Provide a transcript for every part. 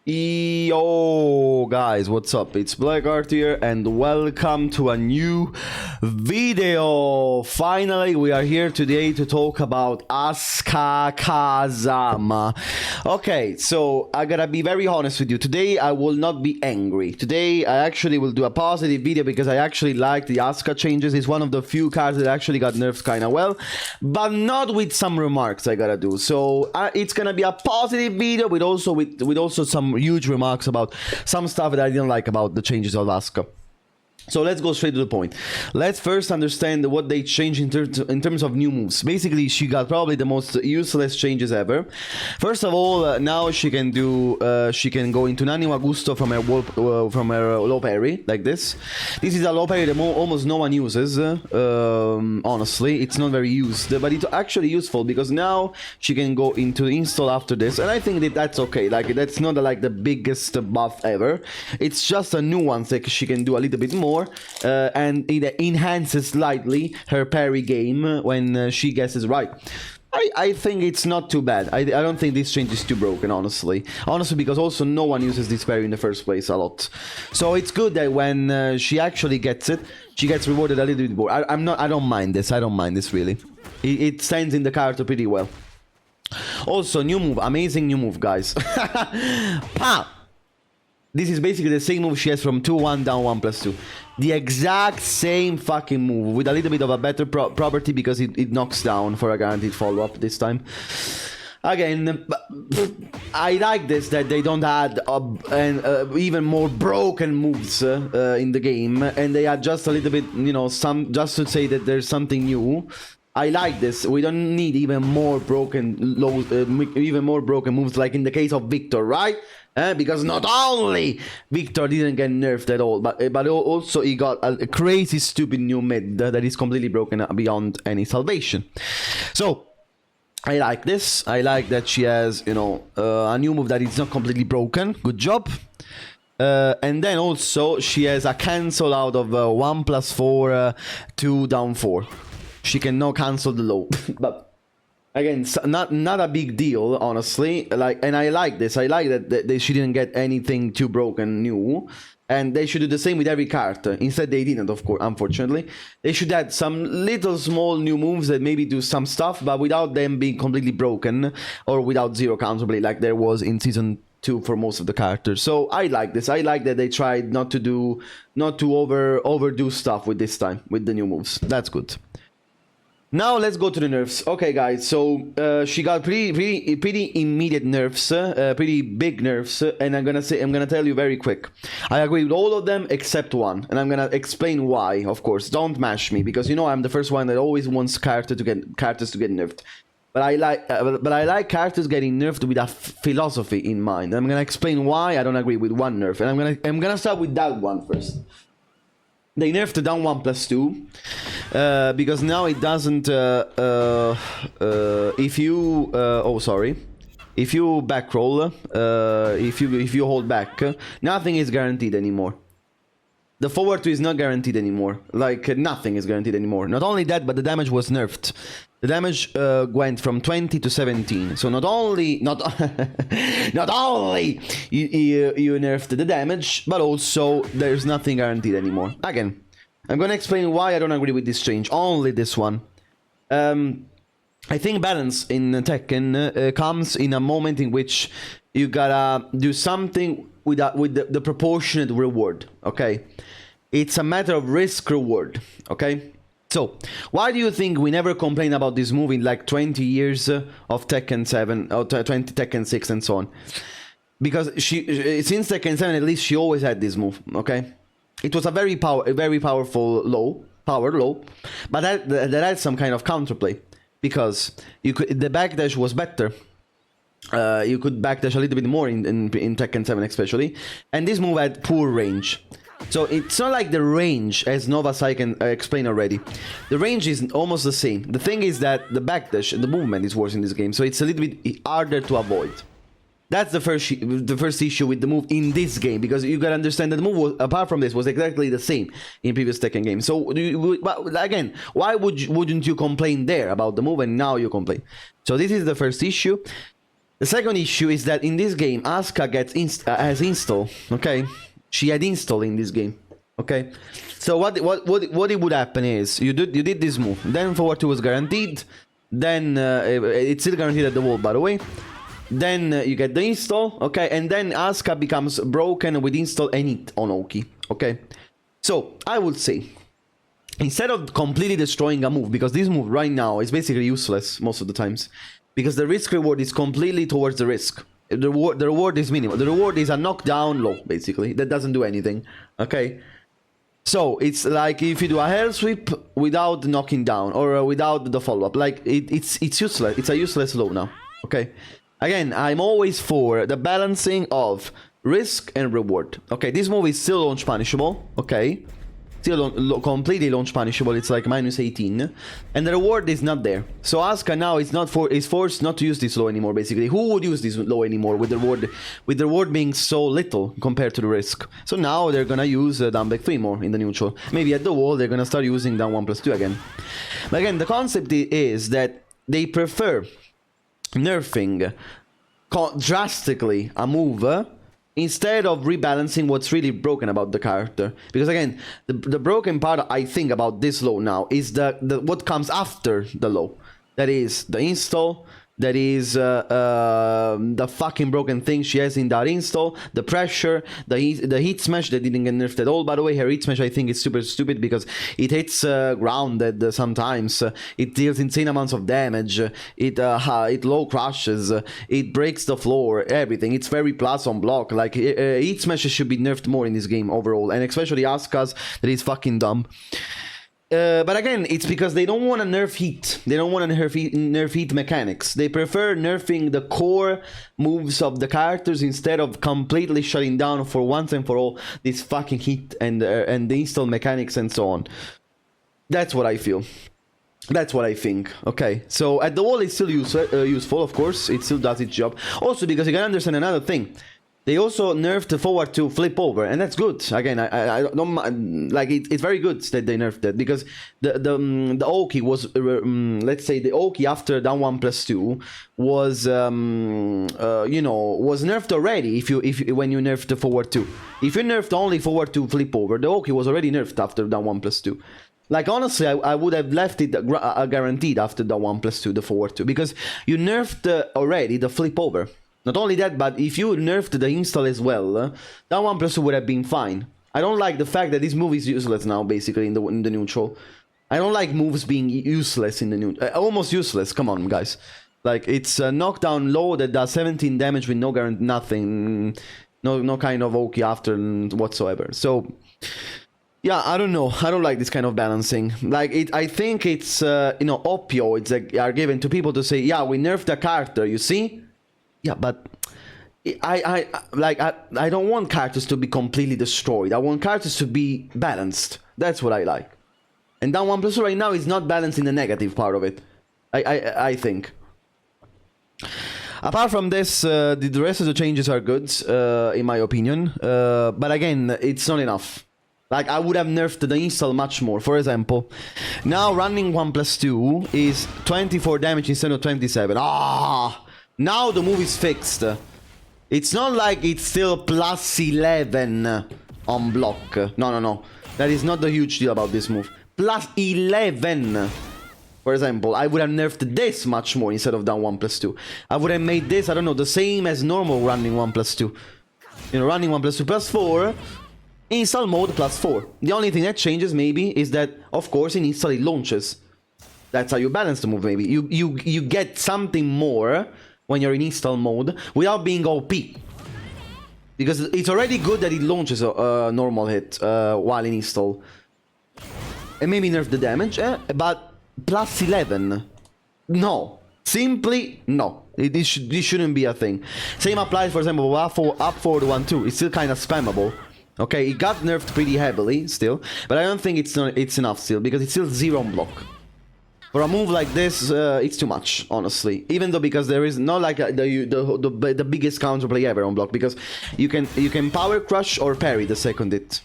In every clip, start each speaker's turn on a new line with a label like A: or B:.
A: Yo guys, what's up? It's Blackheart here and welcome to a new video. Finally, we are here today to talk about Asuka Kazama. Okay, so I gotta be very honest with you. Today I will not be angry. Today I actually will do a positive video because I actually like the Asuka changes. It's one of the few cards that actually got nerfed kinda well, but not with some remarks I gotta do. So it's gonna be a positive video with also some huge remarks about some stuff that I didn't like about the changes of Asuka. So let's go straight to the point. Let's first understand what they changed in terms of new moves. Basically, she got probably the most useless changes ever. First of all, now she can go into Nani Wagusto from her low parry like this. This is a low parry that almost no one uses. Honestly, it's not very used, but it's actually useful because now she can go into install after this, and I think that's okay. Like that's not like the biggest buff ever. It's just a nuance that she can do a little bit more. And it enhances slightly her parry game when she guesses right. I think it's not too bad. I don't think this change is too broken, honestly. Honestly, because also no one uses this parry in the first place a lot. So it's good that when she actually gets it, she gets rewarded a little bit more. I don't mind this. I don't mind this really. It stands in the character pretty well. Also, new move, amazing new move, guys. Pa! This is basically the same move she has from 2-1 down 1+2. The exact same fucking move with a little bit of a better property because it knocks down for a guaranteed follow-up this time. Again, I like this that they don't add even more broken moves in the game, and they add just a little bit, you know, just to say that there's something new. I like this. We don't need even more broken moves like in the case of Victor, right? Because not only Victor didn't get nerfed at all, but also he got a crazy stupid new mid that is completely broken beyond any salvation. So I like this. I like that she has, you know, a new move that is not completely broken. Good job. And then also she has a cancel out of 1+4 2 down 4. She can now cancel the low, but again, not a big deal, honestly. And I like this. I like that she didn't get anything too broken new, and they should do the same with every card. Instead, they didn't, of course, unfortunately. They should add some little small new moves that maybe do some stuff, but without them being completely broken or without zero counterplay like there was in season 2 for most of the characters. So I like this. I like that they tried not to overdo stuff with this time with the new moves. That's good. Now let's go to the nerfs. Okay, guys, so she got pretty immediate nerfs, pretty big nerfs, and I'm gonna tell you very quick. I agree with all of them except one, and I'm gonna explain why. Of course, don't mash me because you know I'm the first one that always wants characters to get nerfed. But I like characters getting nerfed with a philosophy in mind. And I'm gonna explain why I don't agree with one nerf, and I'm gonna start with that one first. They nerfed the down 1+2 because now it doesn't. If you back roll, if you hold back, nothing is guaranteed anymore. The forward 2 is not guaranteed anymore. Like nothing is guaranteed anymore. Not only that, but the damage was nerfed. The damage went from 20 to 17. So not only you nerfed the damage, but also there's nothing guaranteed anymore. Again, I'm gonna explain why I don't agree with this change. Only this one. I think balance in Tekken comes in a moment in which you gotta do something with the proportionate reward. Okay, it's a matter of risk reward. Okay. So, why do you think we never complain about this move in like 20 years of Tekken 7 or 20 Tekken 6 and so on? Because since Tekken 7 at least she always had this move, okay? It was a very powerful power low, but that had some kind of counterplay because the backdash was better. You could backdash a little bit more in Tekken 7 especially, and this move had poor range. So it's not like the range, as Nova Sai can explain already. The range is almost the same. The thing is that the backdash, the movement is worse in this game, so it's a little bit harder to avoid. That's the first issue with the move in this game, because you gotta understand that the move, apart from this, was exactly the same in previous Tekken games. So again, why wouldn't you complain there about the move and now you complain? So this is the first issue. The second issue is that in this game, Asuka has install. Okay, she had install in this game. Okay, so what it would happen is you did this move, then forward 2 was guaranteed, then it's still guaranteed at the wall, by the way. Then you get the install, okay, and then Asuka becomes broken with install and hit on Oki. Okay, so I would say, instead of completely destroying a move, because this move right now is basically useless most of the times, because the risk reward is completely towards the risk. The reward is minimal. The reward is a knockdown low, basically. That doesn't do anything. Okay? So, it's like if you do a hair sweep without knocking down, or without the follow-up. Like, it's useless. It's a useless low now. Okay? Again, I'm always for the balancing of risk and reward. Okay, this move is still launch punishable. Okay? Still completely launch punishable. It's like minus 18, and the reward is not there. So Asuka now is forced not to use this low anymore. Basically, who would use this low anymore with the reward being so little compared to the risk? So now they're gonna use down back 3 more in the neutral. Maybe at the wall they're gonna start using down 1+2 again. But again, the concept is that they prefer nerfing drastically a move instead of rebalancing what's really broken about the character. Because again, the broken part I think about this low now is the what comes after the low. That is the install, that is the fucking broken thing she has in that install, the pressure, the heat smash that didn't get nerfed at all. By the way, her heat smash I think is super stupid because it hits grounded sometimes, it deals insane amounts of damage, it low crushes, it breaks the floor, everything. It's very plus on block. Like heat smashes should be nerfed more in this game overall, and especially Asuka's, that is fucking dumb. But again, it's because they don't want to nerf heat. They don't want to nerf heat mechanics. They prefer nerfing the core moves of the characters instead of completely shutting down for once and for all this fucking heat and the install mechanics and so on. That's what I feel. That's what I think. Okay, so at the wall it's still useful, of course. It still does its job. Also because you can understand another thing. They also nerfed the forward to flip over, and that's good. Again, I don't like it. It's very good that they nerfed it because the Oki was let's say the Oki after down 1+2 was was nerfed already. When you nerfed the forward 2, if you nerfed only forward to flip over, the Oki was already nerfed after down 1+2. Like honestly, I would have left it guaranteed after the 1+2, the forward 2, because you nerfed already the flip over. Not only that, but if you nerfed the install as well, that 1+2 would have been fine. I don't like the fact that this move is useless now, basically, in the neutral. I don't like moves being useless in the neutral. Almost useless, come on, guys. Like, it's a knockdown low that does 17 damage with no guarantee, nothing. No kind of Oki after whatsoever. So, yeah, I don't know. I don't like this kind of balancing. Like, I think it's, opioids that are given to people to say, yeah, we nerfed the character, you see? Yeah, but I don't want characters to be completely destroyed. I want characters to be balanced. That's what I like. And down 1+2 right now is not balanced in the negative part of it. I think. Apart from this, the rest of the changes are good, in my opinion. But again, it's not enough. Like, I would have nerfed the install much more. For example, now running 1+2 is 24 damage instead of 27. Now the move is fixed. It's not like it's still plus 11 on block. No. That is not the huge deal about this move. Plus 11. For example, I would have nerfed this much more instead of down 1+2. I would have made this, I don't know, the same as normal running 1+2. Running 1+2 +4. Install mode +4. The only thing that changes maybe is that, of course, in install it launches. That's how you balance the move maybe. You get something more when you're in install mode without being OP. Because it's already good that it launches a normal hit while in install. And maybe nerf the damage, but plus 11. No. Simply no. This shouldn't be a thing. Same applies, for example, up forward 1-2. It's still kind of spammable. Okay, it got nerfed pretty heavily still, but I don't think it's enough still, because it's still 0 on block. For a move like this, it's too much, honestly. Even though, because there is not like the biggest counterplay ever on block, because you can power crush or parry the second hit.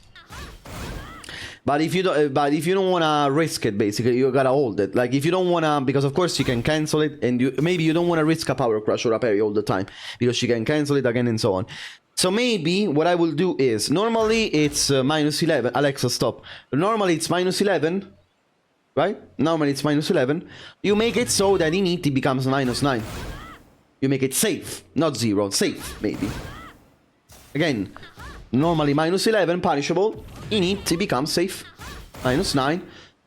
A: But if you don't wanna risk it, basically, you gotta hold it. Like if you don't wanna, because of course you can cancel it, and maybe you don't wanna risk a power crush or a parry all the time because she can cancel it again and so on. So maybe what I will do is, normally it's minus 11. Alexa, stop. Normally it's minus 11, right? Normally it's minus 11. You make it so that in it becomes minus 9. You make it safe, not 0, safe, maybe. Again, normally minus 11, punishable. In it becomes safe, minus 9.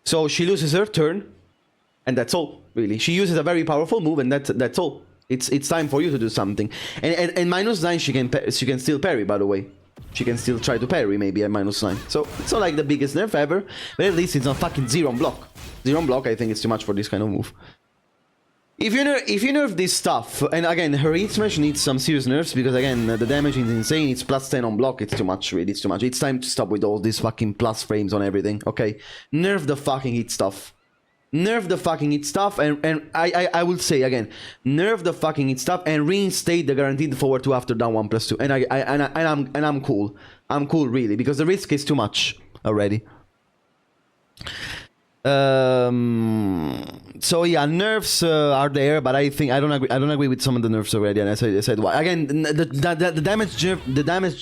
A: So she loses her turn, and that's all, really. She uses a very powerful move, and that's all. It's time for you to do something. And minus 9, she can still parry, by the way. She can still try to parry, maybe, at minus 9. So it's not like the biggest nerf ever, but at least it's not fucking 0 on block. 0 on block, I think it's too much for this kind of move. If you nerf this stuff, and again, her hit smash needs some serious nerfs, because again, the damage is insane, it's plus 10 on block, it's too much, really, it's too much. It's time to stop with all these fucking plus frames on everything, okay? Nerf the fucking hit stuff. Nerf the fucking hit stuff, and I will say again, nerf the fucking hit stuff and reinstate the guaranteed forward 2 after down 1+2. And I'm cool. I'm cool, really, because the risk is too much already. So yeah, nerfs are there, but I don't agree with some of the nerfs already. And I said why. Again, the damage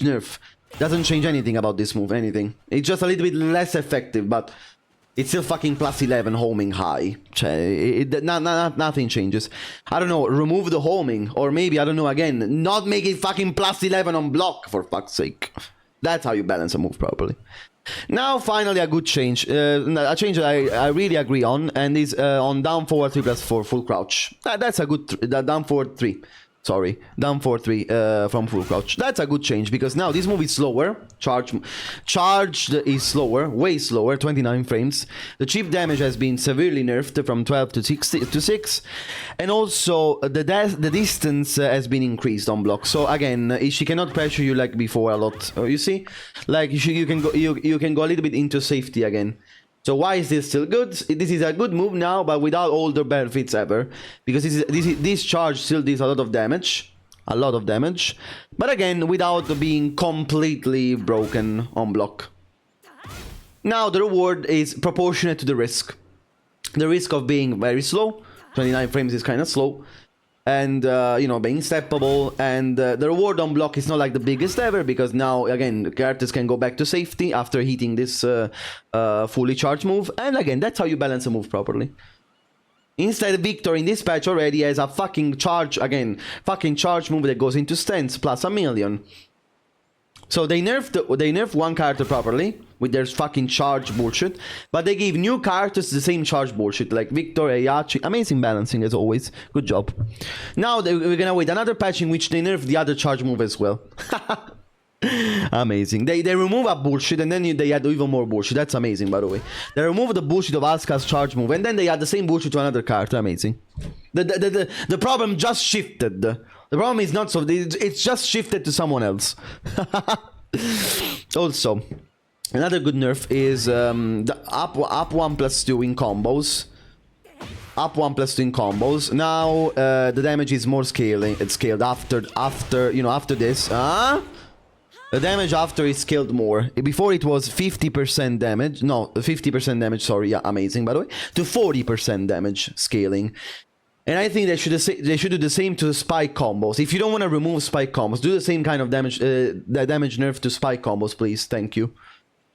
A: nerf doesn't change anything about this move. Anything. It's just a little bit less effective, but it's still fucking plus 11 homing high. Nothing changes. I don't know, remove the homing. Or maybe, I don't know, again, not make it fucking plus 11 on block, for fuck's sake. That's how you balance a move properly. Now, finally, a good change. A change that I really agree on, and is on down forward 3+4 full crouch. That's a good down forward 3. Sorry, down 4-3 from full crouch. That's a good change, because now this move is slower. Charged is slower, way slower, 29 frames. The chip damage has been severely nerfed from 12 to 6, and also the distance has been increased on block. So again, she cannot pressure you like before a lot. You see, like you can go a little bit into safety again. So why is this still good? This is a good move now, but without all the benefits ever, because this charge still does a lot of damage, but again without being completely broken on block. Now the reward is proportionate to the risk. The risk of being very slow, 29 frames is kind of slow, and you know, being steppable, and the reward on block is not like the biggest ever, because now again characters can go back to safety after hitting this fully charged move, and again that's how you balance a move properly. Instead, Victor in this patch already has a fucking charge, again, fucking charge move that goes into stance plus 1,000,000. So they nerfed one character properly with their fucking charge bullshit, but they gave new characters the same charge bullshit, like Victor, Heihachi. Amazing balancing as always. Good job. Now we're gonna wait another patch in which they nerf the other charge move as well. Amazing. They remove a bullshit, and then they add even more bullshit. That's amazing, by the way. They remove the bullshit of Asuka's charge move, and then they add the same bullshit to another character. Amazing. The problem just shifted. The problem is not so. It's just shifted to someone else. Also, another good nerf is the up 1+2 in combos. Up 1+2 in combos. Now the damage is more scaling. It's scaled after this. The damage after is scaled more. Before it was 50% damage. No, 50% damage, sorry. Yeah, amazing, by the way. To 40% damage scaling. And I think they should do the same to the spike combos. If you don't want to remove spike combos, do the same kind of damage, the damage nerf to spike combos, please. Thank you.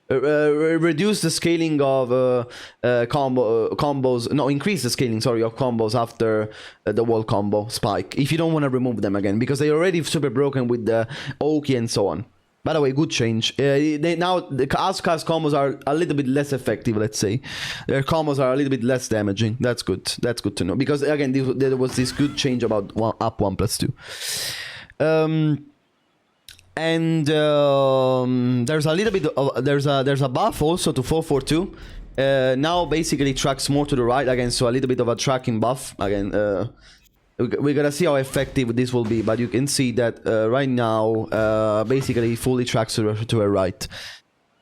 A: Reduce the scaling of combos. No, increase the scaling, sorry, of combos after the wall combo spike. If you don't want to remove them again, because they're already super broken with the Oki and so on. By the way, good change. Now the Asuka's combos are a little bit less effective, let's say. Their combos are a little bit less damaging. That's good. That's good to know. Because again, there was this good change about up 1+2. There's a little bit of, there's a buff also to 442. Now basically tracks more to the right again, so a little bit of a tracking buff again. We gotta see how effective this will be, but you can see that right now basically fully tracks to her right.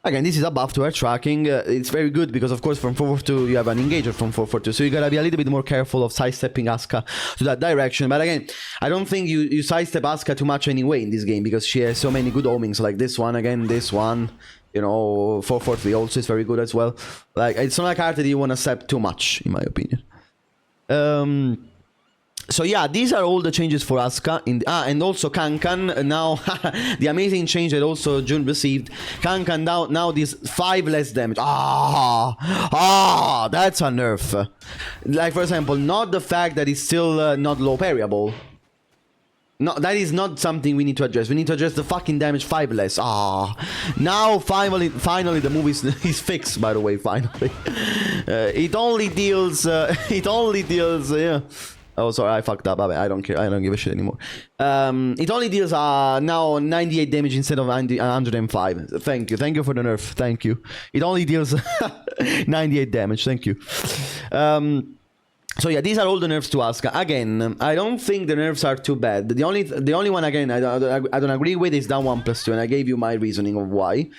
A: Again, this is a buff to her tracking. It's very good because, of course, from 442 you have an engager from 442, so you gotta be a little bit more careful of sidestepping Asuka to that direction. But again, I don't think you sidestep Asuka too much anyway in this game, because she has so many good omings, like this one, again, this one, You know, 443 also is very good as well. Like, it's not a character that you want to accept too much, in my opinion. So yeah, these are all the changes for Asuka. And also Kankan, now, the amazing change that also Jun received. Kankan now this 5 less damage. That's a nerf. Like, for example, not the fact that it's still not low parryable. No, that is not something we need to address. We need to address the fucking damage 5 less. Now finally the move is fixed, by the way, finally. It only deals, yeah. Oh, sorry, I fucked up. I don't care. I don't give a shit anymore. It only deals now 98 damage instead of 105. Thank you for the nerf. Thank you. It only deals 98 damage. Thank you. So yeah, these are all the nerfs to Asuka. Again, I don't think the nerfs are too bad. The only one, again, I don't agree with is that 1+2, and I gave you my reasoning of why.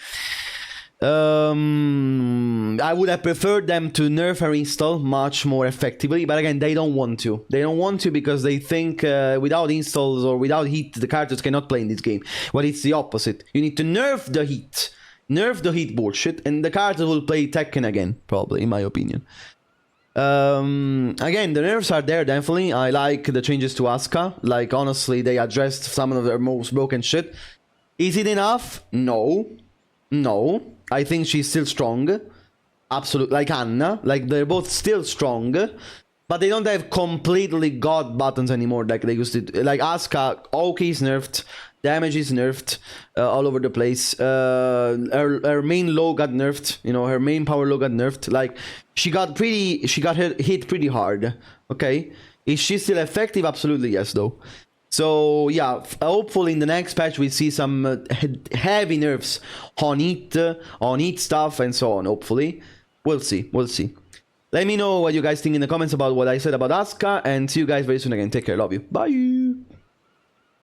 A: I would have preferred them to nerf her install much more effectively, but again, they don't want to. They don't want to because they think without installs or without heat, the characters cannot play in this game. Well, it's the opposite. You need to nerf the heat. Nerf the heat bullshit, and the characters will play Tekken again, probably, in my opinion. Again, the nerfs are there, definitely. I like the changes to Asuka. Like, honestly, they addressed some of their most broken shit. Is it enough? No. I think she's still strong. Absolutely. Like Anna. Like, they're both still strong. But they don't have completely god buttons anymore like they used to. Like, Asuka, OK is nerfed. Damage is nerfed all over the place. Her main low got nerfed. You know, her main power low got nerfed. Like, she got hit pretty hard. Okay. Is she still effective? Absolutely yes, though. So yeah, hopefully in the next patch we see some heavy nerfs on heat stuff and so on. Hopefully, we'll see. Let me know what you guys think in the comments about what I said about Asuka, and see you guys very soon again. Take care. Love you. Bye.